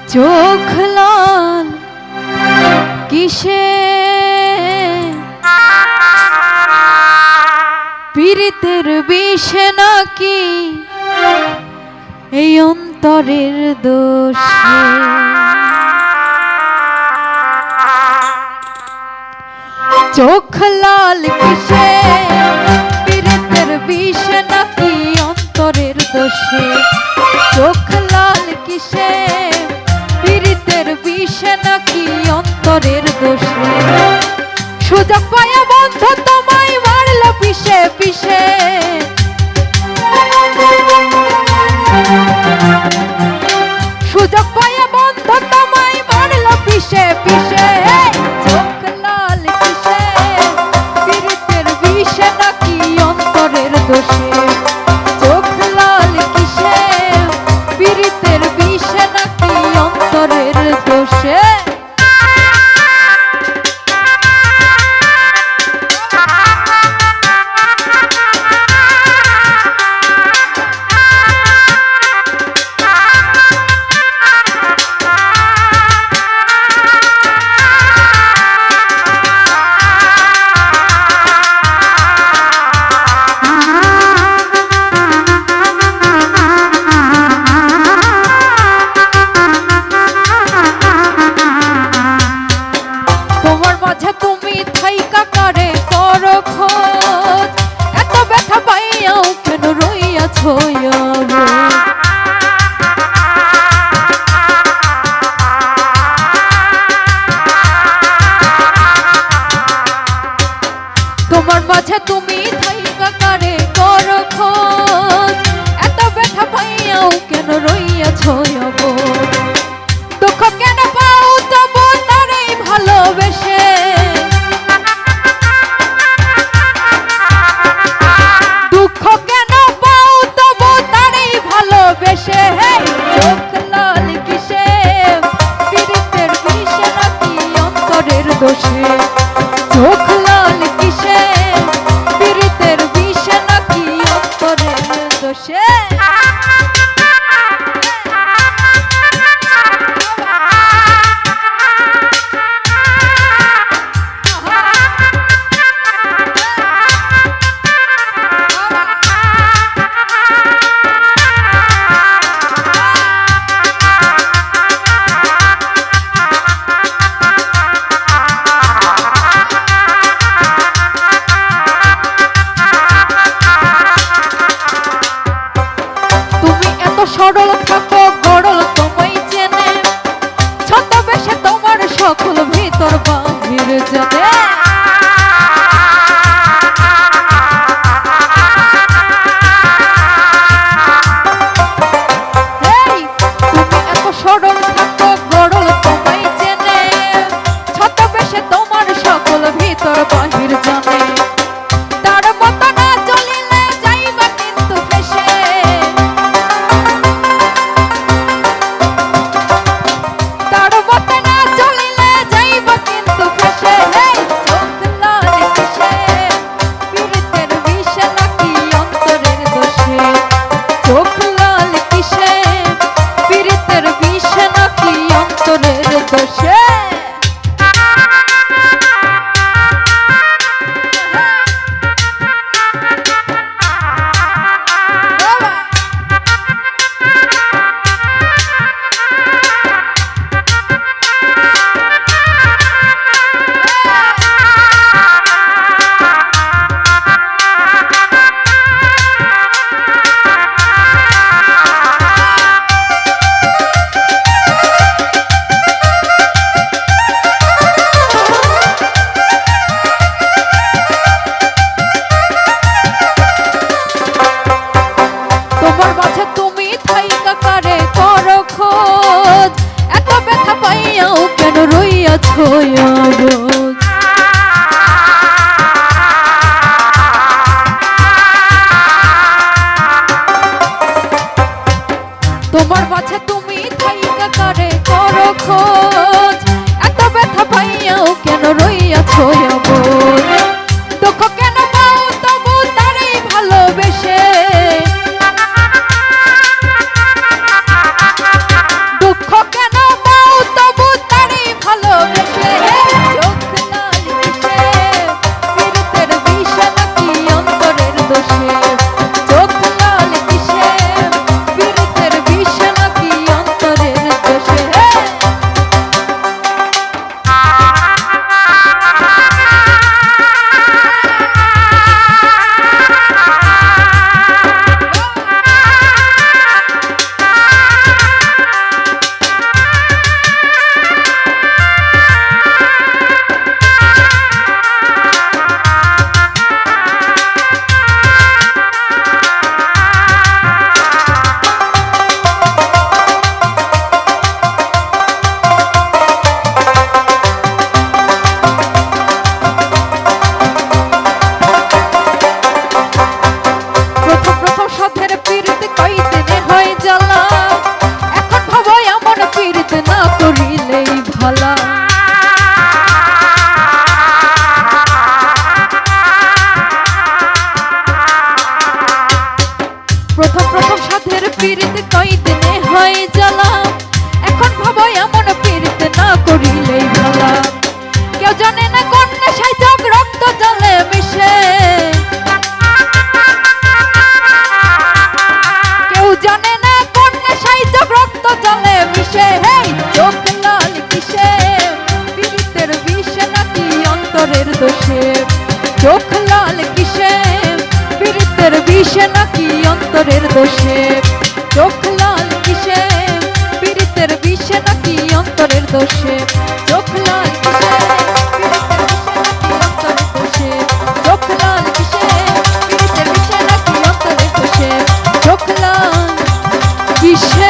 চোখ লাল কিসে পীড়িতের বিষে নাকি এই অন্তরের দোষে চোখ লাল কিসে পীড়িতের বিষে নাকি অন্তরের দোষে চোখ লাল কিসে পীড়িতের বিষে নাকি অন্তরের দোষে সুযোগ পায়া বন্ধ তোমায় মারল পিষে পিষে সুযোগ পায়া বন্ধ তোমায় মারল পিষে পিষে চোখ লাল কিসে পীড়িতের বিষে নাকি অন্তরের দোষে চোখ লাল কিসে পীড়িতের বিষে নাকি অন্তরের দোষে তোমার মাঝে তুমি থাইকা কারে করো খোঁজ এত ব্যথা পাইয়াও কেন রইয়াছ অবোধ দুঃখ কেন পাও তবু তারেই ভালোবেসে দুঃখ কেন পাও তবু তারেই ভালোবেসে চোখ লাল কিসে পীড়িতের বিষে নাকি অন্তরের দোষে চোখ লাল কিসে পীড়িতের বিষে নাকি অন্তরের দোষে সরল থাকো গড়ল তোমায় চেনে ছদ্মবেশে তোমার সকল ভিতর বাহির জানে তুমি এত সরল থাকো গড়ল তোমায় চেনে ছদ্মবেশে তোমার সকল ভিতর বাহির জানে তার মতো না চলিলে যাইবা কিন্তু ফেসে তোমার মাঝে তুমি থাইকা কারে করো খোঁজ এত ব্যথা পাইয়াও কেন রইয়াছ অবোধ দুঃখ কেন পাও তবু তারেই ভালোবেসে দুঃখ কেন প্রথম সাথের পীড়িত কয়দিনে হয় জ্বালা, এখন ভাবো এমন পীড়িত না করিলেই ভালা। কেউ জানে না কোন নেশায় যোগ রক্ত জলে মিশে, কেউ জানে না কোন নেশায় যোগ রক্ত জলে মিশে। হেই চোখ লাল কিসে, পীড়িতের বিষে নাকি অন্তরের দোষে? চোখ লাল কিসে, পীড়িতের বিষে নাকি অন্তরের দোষে? চোখ লাল কিসে, পীড়িতের বিষে নাকি অন্তরের দোষে? চোখ লাল কিসে, চোখ লাল কিসে, পীড়িতের বিষে নাকি অন্তরের দোষে? চোখ লাল কিসে।